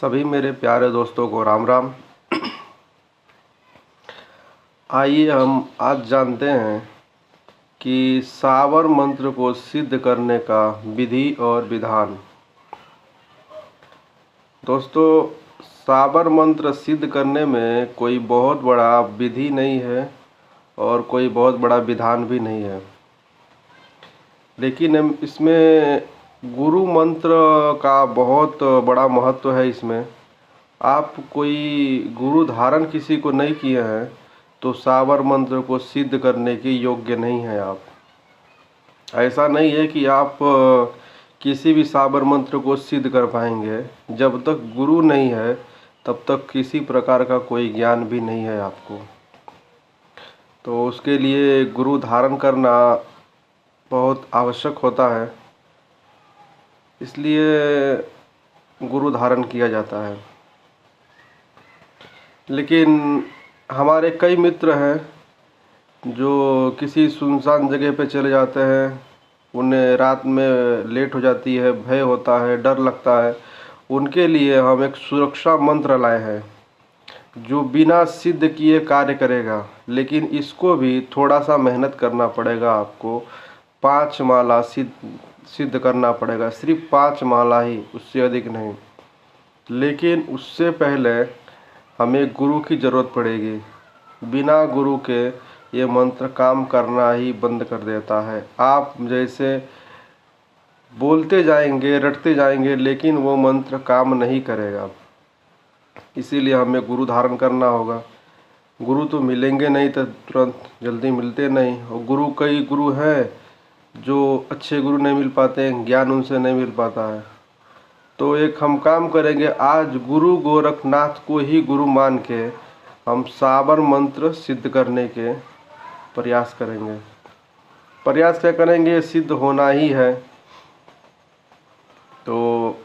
सभी मेरे प्यारे दोस्तों को राम राम। आइए हम आज जानते हैं कि सावर मंत्र को सिद्ध करने का विधि और विधान। दोस्तों, सावर मंत्र सिद्ध करने में कोई बहुत बड़ा विधि नहीं है और कोई बहुत बड़ा विधान भी नहीं है, लेकिन इसमें गुरु मंत्र का बहुत बड़ा महत्व है। इसमें आप कोई गुरु धारण किसी को नहीं किए हैं तो सावर मंत्र को सिद्ध करने के योग्य नहीं हैं आप। ऐसा नहीं है कि आप किसी भी सावर मंत्र को सिद्ध कर पाएंगे। जब तक गुरु नहीं है तब तक किसी प्रकार का कोई ज्ञान भी नहीं है आपको। तो उसके लिए गुरु धारण करना बहुत आवश्यक होता है, इसलिए गुरु धारण किया जाता है। लेकिन हमारे कई मित्र हैं जो किसी सुनसान जगह पे चले जाते हैं, उन्हें रात में लेट हो जाती है, भय होता है, डर लगता है। उनके लिए हम एक सुरक्षा मंत्र लाए हैं जो बिना सिद्ध किए कार्य करेगा, लेकिन इसको भी थोड़ा सा मेहनत करना पड़ेगा आपको। 5 माला सिद्ध करना पड़ेगा, सिर्फ 5 माला ही, उससे अधिक नहीं। लेकिन उससे पहले हमें गुरु की ज़रूरत पड़ेगी। बिना गुरु के ये मंत्र काम करना ही बंद कर देता है। आप जैसे बोलते जाएंगे, रटते जाएंगे, लेकिन वो मंत्र काम नहीं करेगा। इसीलिए हमें गुरु धारण करना होगा। गुरु तो मिलेंगे नहीं तो तुरंत जल्दी मिलते नहीं, और कई गुरु हैं जो अच्छे गुरु नहीं मिल पाते हैं, ज्ञान उनसे नहीं मिल पाता है। तो एक हम काम करेंगे, आज गुरु गोरखनाथ को ही गुरु मान के हम सावर मंत्र सिद्ध करने के प्रयास करेंगे। प्रयास क्या करेंगे, सिद्ध होना ही है। तो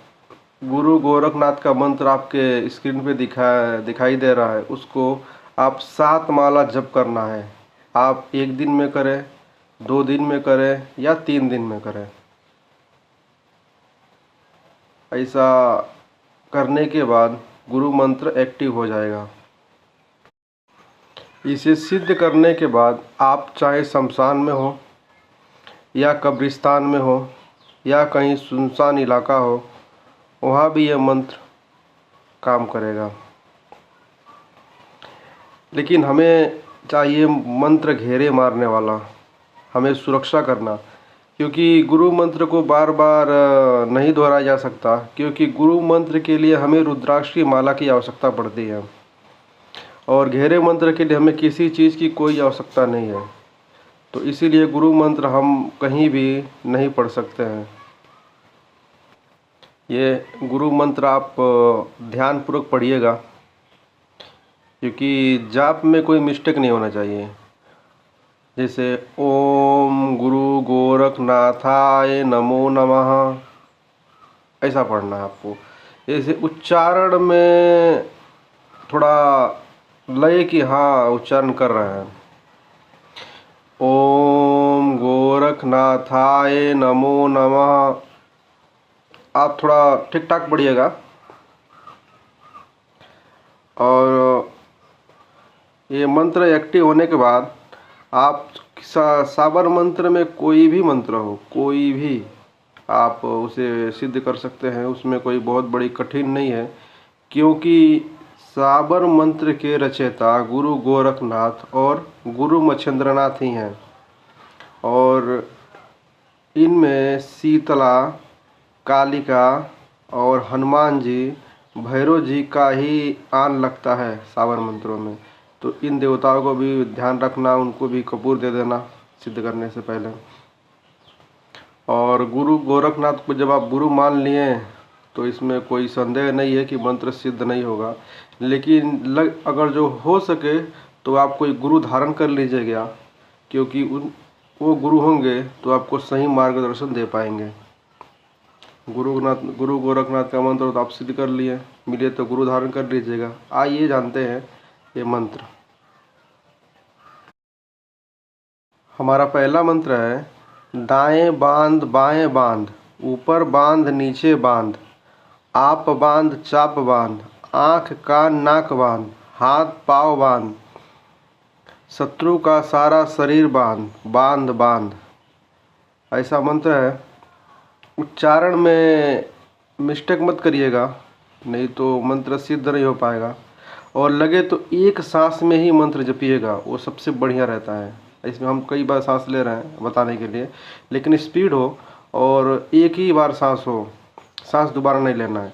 गुरु गोरखनाथ का मंत्र आपके स्क्रीन पे दिखाई दे रहा है, उसको आप 7 माला जप करना है। आप 1 दिन में करें, 2 दिन में करें या 3 दिन में करें। ऐसा करने के बाद गुरु मंत्र एक्टिव हो जाएगा। इसे सिद्ध करने के बाद आप चाहे शमशान में हो या कब्रिस्तान में हो या कहीं सुनसान इलाका हो, वहाँ भी यह मंत्र काम करेगा। लेकिन हमें चाहिए मंत्र घेरे मारने वाला, हमें सुरक्षा करना, क्योंकि गुरु मंत्र को बार बार नहीं दोहराया जा सकता, क्योंकि गुरु मंत्र के लिए हमें रुद्राक्ष की माला की आवश्यकता पड़ती है और घेरे मंत्र के लिए हमें किसी चीज़ की कोई आवश्यकता नहीं है। तो इसीलिए गुरु मंत्र हम कहीं भी नहीं पढ़ सकते हैं। ये गुरु मंत्र आप ध्यानपूर्वक पढ़िएगा, क्योंकि जाप में कोई मिस्टेक नहीं होना चाहिए। जैसे ओम गुरु गोरखनाथाय नमो नमः, ऐसा पढ़ना है आपको। जैसे उच्चारण में थोड़ा लय कि हाँ उच्चारण कर रहे हैं। ओम गोरखनाथाय नमो नमः, आप थोड़ा ठीक ठाक पढ़िएगा। और ये मंत्र एक्टिव होने के बाद आप सावर मंत्र में कोई भी मंत्र हो, कोई भी आप उसे सिद्ध कर सकते हैं। उसमें कोई बहुत बड़ी कठिन नहीं है, क्योंकि सावर मंत्र के रचयिता गुरु गोरखनाथ और गुरु मच्छिंद्रनाथ ही हैं। और इनमें शीतला, कालिका और हनुमान जी, भैरव जी का ही आन लगता है सावर मंत्रों में। तो इन देवताओं को भी ध्यान रखना, उनको भी कपूर दे देना सिद्ध करने से पहले। और गुरु गोरखनाथ को जब आप गुरु मान लिए तो इसमें कोई संदेह नहीं है कि मंत्र सिद्ध नहीं होगा। लेकिन अगर जो हो सके तो आप कोई गुरु धारण कर लीजिएगा, क्योंकि वो गुरु होंगे तो आपको सही मार्गदर्शन दे पाएंगे। गुरु गोरखनाथ का मंत्र तो आप सिद्ध कर लिए, मिले तो गुरु धारण कर लीजिएगा। आइए जानते हैं ये मंत्र। हमारा पहला मंत्र है, दाएं बांध बाएं बांध, ऊपर बांध नीचे बांध, आप बांध चाप बांध, आँख कान नाक बांध, हाथ पाँव बांध, शत्रु का सारा शरीर बांध, बांध बांध। ऐसा मंत्र है। उच्चारण में मिस्टेक मत करिएगा, नहीं तो मंत्र सिद्ध नहीं हो पाएगा। और लगे तो एक सांस में ही मंत्र जपिएगा, वो सबसे बढ़िया रहता है। इसमें हम कई बार सांस ले रहे हैं बताने के लिए, लेकिन स्पीड हो और एक ही बार सांस हो, सांस दोबारा नहीं लेना है।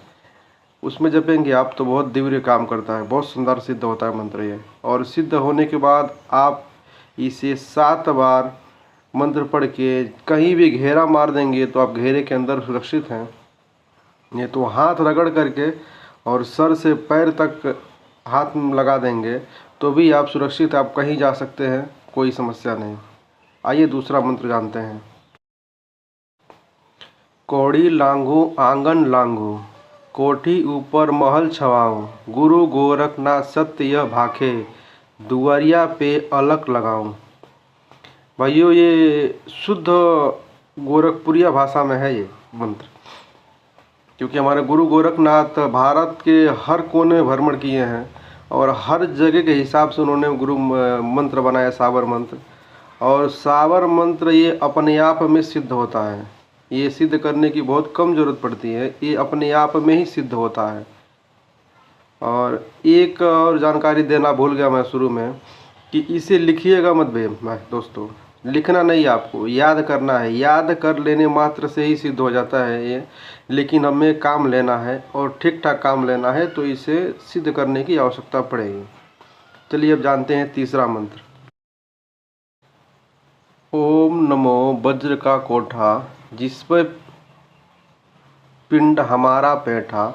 उसमें जपेंगे आप तो बहुत दिव्य काम करता है, बहुत सुंदर सिद्ध होता है मंत्र ये। और सिद्ध होने के बाद आप इसे 7 बार मंत्र पढ़ के कहीं भी घेरा मार देंगे तो आप घेरे के अंदर सुरक्षित हैं। ये तो हाथ रगड़ करके और सर से पैर तक हाथ में लगा देंगे तो भी आप सुरक्षित, आप कहीं जा सकते हैं, कोई समस्या नहीं। आइए दूसरा मंत्र जानते हैं। कौड़ी लांघू आंगन लांघू, कोठी ऊपर महल छवाऊँ, गुरु गोरखनाथ सत्य यह भाखे, दुआरिया पे अलख लगाऊँ। भाइयों, ये शुद्ध गोरखपुरिया भाषा में है ये मंत्र, क्योंकि हमारे गुरु गोरखनाथ भारत के हर कोने में भ्रमण किए हैं और हर जगह के हिसाब से उन्होंने गुरु मंत्र बनाया, साबर मंत्र। और साबर मंत्र ये अपने आप में सिद्ध होता है, ये सिद्ध करने की बहुत कम ज़रूरत पड़ती है, ये अपने आप में ही सिद्ध होता है। और एक और जानकारी देना भूल गया मैं शुरू में, कि इसे लिखिएगा मत भाई दोस्तों, लिखना नहीं, आपको याद करना है। याद कर लेने मात्र से ही सिद्ध हो जाता है ये, लेकिन हमें काम लेना है और ठीक ठाक काम लेना है, तो इसे सिद्ध करने की आवश्यकता पड़ेगी। चलिए अब जानते हैं तीसरा मंत्र। ओम नमो वज्र का कोठा, जिस पर पिंड हमारा बैठा,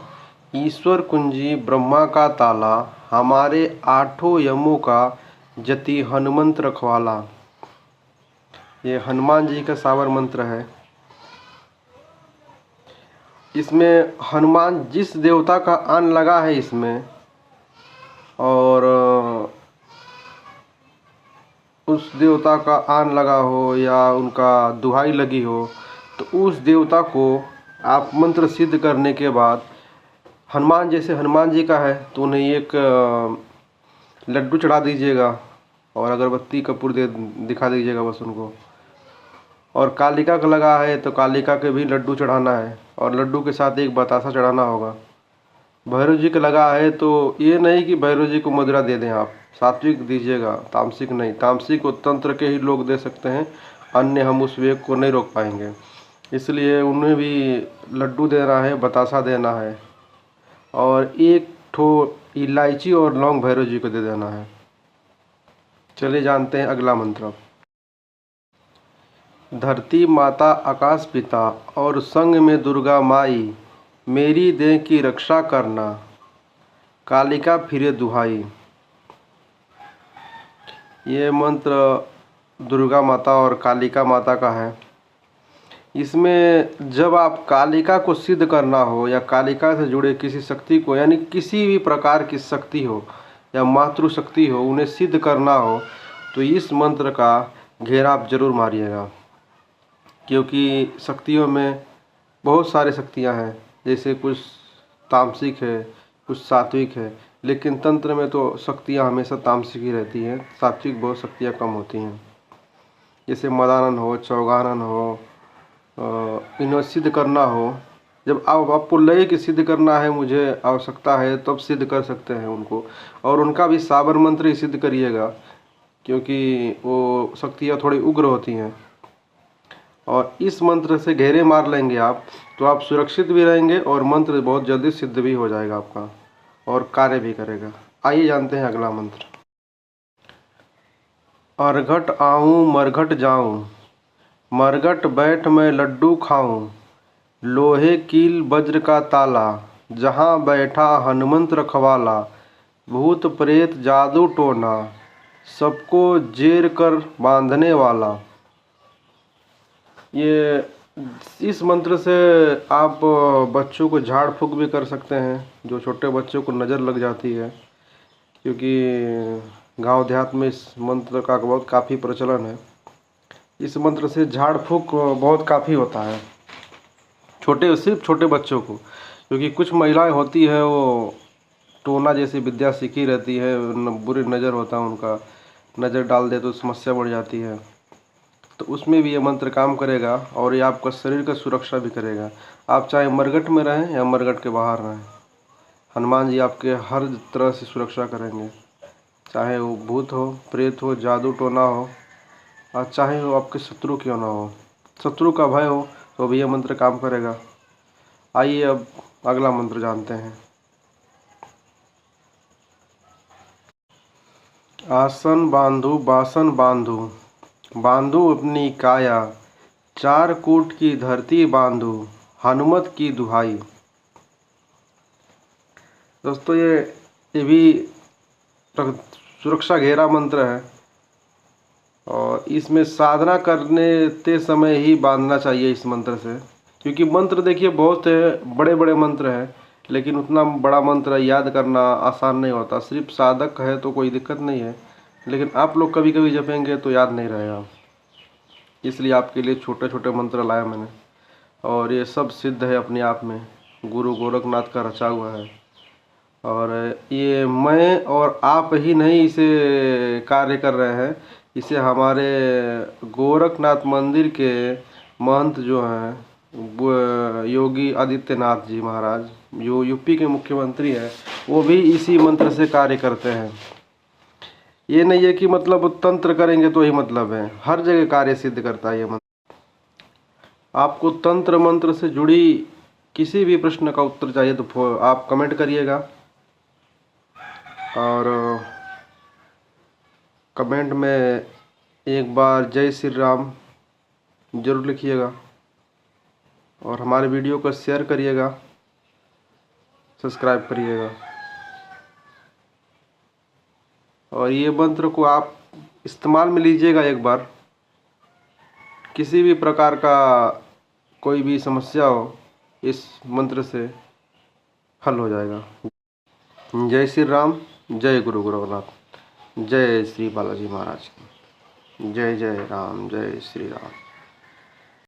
ईश्वर कुंजी ब्रह्मा का ताला, हमारे 8 यमों का जति हनुमंत रखवाला। ये हनुमान जी का सावर मंत्र है। इसमें हनुमान जिस देवता का आन लगा है इसमें, और उस देवता का आन लगा हो या उनका दुहाई लगी हो, तो उस देवता को आप मंत्र सिद्ध करने के बाद, हनुमान जैसे हनुमान जी का है तो उन्हें एक लड्डू चढ़ा दीजिएगा और अगरबत्ती कपूर दिखा दीजिएगा बस उनको। और कालिका का लगा है तो कालिका के भी लड्डू चढ़ाना है, और लड्डू के साथ एक बतासा चढ़ाना होगा। भैरव जी का लगा है तो ये नहीं कि भैरव जी को मदिरा दे दें आप, सात्विक दीजिएगा, तामसिक नहीं। तामसिक को तंत्र के ही लोग दे सकते हैं, अन्य हम उस वेग को नहीं रोक पाएंगे, इसलिए उन्हें भी लड्डू देना है, बतासा देना है, और एक ठो इलायची और लौंग भैरव जी को दे देना है। चलिए जानते हैं अगला मंत्र। धरती माता आकाश पिता और संग में दुर्गा माई, मेरी देह की रक्षा करना, कालिका फिरे दुहाई। ये मंत्र दुर्गा माता और कालिका माता का है। इसमें जब आप कालिका को सिद्ध करना हो या कालिका से जुड़े किसी शक्ति को, यानी किसी भी प्रकार की शक्ति हो या मातृशक्ति हो, उन्हें सिद्ध करना हो, तो इस मंत्र का घेरा आप जरूर मारिएगा। क्योंकि शक्तियों में बहुत सारी शक्तियां हैं, जैसे कुछ तामसिक है, कुछ सात्विक है, लेकिन तंत्र में तो शक्तियां हमेशा तामसिक ही रहती हैं, सात्विक बहुत शक्तियां कम होती हैं। जैसे मदानन हो, चौगानन हो, इन्हें सिद्ध करना हो, जब आपको लगे कि सिद्ध करना है, मुझे आवश्यकता है, तब सिद्ध कर सकते हैं उनको। और उनका भी साबर मंत्र ही सिद्ध करिएगा, क्योंकि वो शक्तियाँ थोड़ी उग्र होती हैं। और इस मंत्र से घेरे मार लेंगे आप तो आप सुरक्षित भी रहेंगे और मंत्र बहुत जल्दी सिद्ध भी हो जाएगा आपका और कार्य भी करेगा। आइए जानते हैं अगला मंत्र। अर्घट आऊँ मरघट जाऊँ, मरघट बैठ मैं लड्डू खाऊं, लोहे कील वज्र का ताला, जहाँ बैठा हनुमंत रखवाला, भूत प्रेत जादू टोना, सबको जेर कर बांधने वाला। ये इस मंत्र से आप बच्चों को झाड़ फूँक भी कर सकते हैं, जो छोटे बच्चों को नज़र लग जाती है, क्योंकि गांव देहात में इस मंत्र का बहुत काफ़ी प्रचलन है। इस मंत्र से झाड़ फूँक बहुत काफ़ी होता है, सिर्फ छोटे बच्चों को, क्योंकि कुछ महिलाएं होती है वो टोना जैसी विद्या सीखी रहती है, बुरी नज़र होता है उनका, नज़र डाल दे तो समस्या बढ़ जाती है। तो उसमें भी ये मंत्र काम करेगा और ये आपका शरीर का सुरक्षा भी करेगा। आप चाहे मरघट में रहें या मरघट के बाहर रहें, हनुमान जी आपके हर तरह से सुरक्षा करेंगे। चाहे वो भूत हो, प्रेत हो, जादू टोना हो, और चाहे वो आपके शत्रु क्यों ना हो, शत्रु का भय हो तो भी ये मंत्र काम करेगा। आइए अब अगला मंत्र जानते हैं। आसन बांधु बासन बांधु, बांधु अपनी काया, चार कूट की धरती बांधु, हनुमत की दुहाई। दोस्तों ये भी सुरक्षा घेरा मंत्र है और इसमें साधना करने ते समय ही बांधना चाहिए इस मंत्र से। क्योंकि मंत्र देखिए बहुत बड़े बड़े मंत्र हैं, लेकिन उतना बड़ा मंत्र याद करना आसान नहीं होता। सिर्फ साधक है तो कोई दिक्कत नहीं है, लेकिन आप लोग कभी कभी जपेंगे तो याद नहीं रहेगा। इसलिए आपके लिए छोटे छोटे मंत्र लाया मैंने, और ये सब सिद्ध है अपने आप में, गुरु गोरखनाथ का रचा हुआ है। और ये मैं और आप ही नहीं इसे कार्य कर रहे हैं, इसे हमारे गोरखनाथ मंदिर के महंत जो हैं योगी आदित्यनाथ जी महाराज, जो यूपी के मुख्यमंत्री हैं, वो भी इसी मंत्र से कार्य करते हैं। ये नहीं है कि मतलब तंत्र करेंगे तो ही मतलब है, हर जगह कार्य सिद्ध करता है ये मंत्र। आपको तंत्र मंत्र से जुड़ी किसी भी प्रश्न का उत्तर चाहिए तो आप कमेंट करिएगा, और कमेंट में एक बार जय श्री राम जरूर लिखिएगा, और हमारे वीडियो को शेयर करिएगा, सब्सक्राइब करिएगा। और ये मंत्र को आप इस्तेमाल में लीजिएगा एक बार, किसी भी प्रकार का कोई भी समस्या हो इस मंत्र से हल हो जाएगा। जय श्री राम, जय गुरु गोरखनाथ, जय श्री बालाजी महाराज की जय। जय राम, जय श्री राम।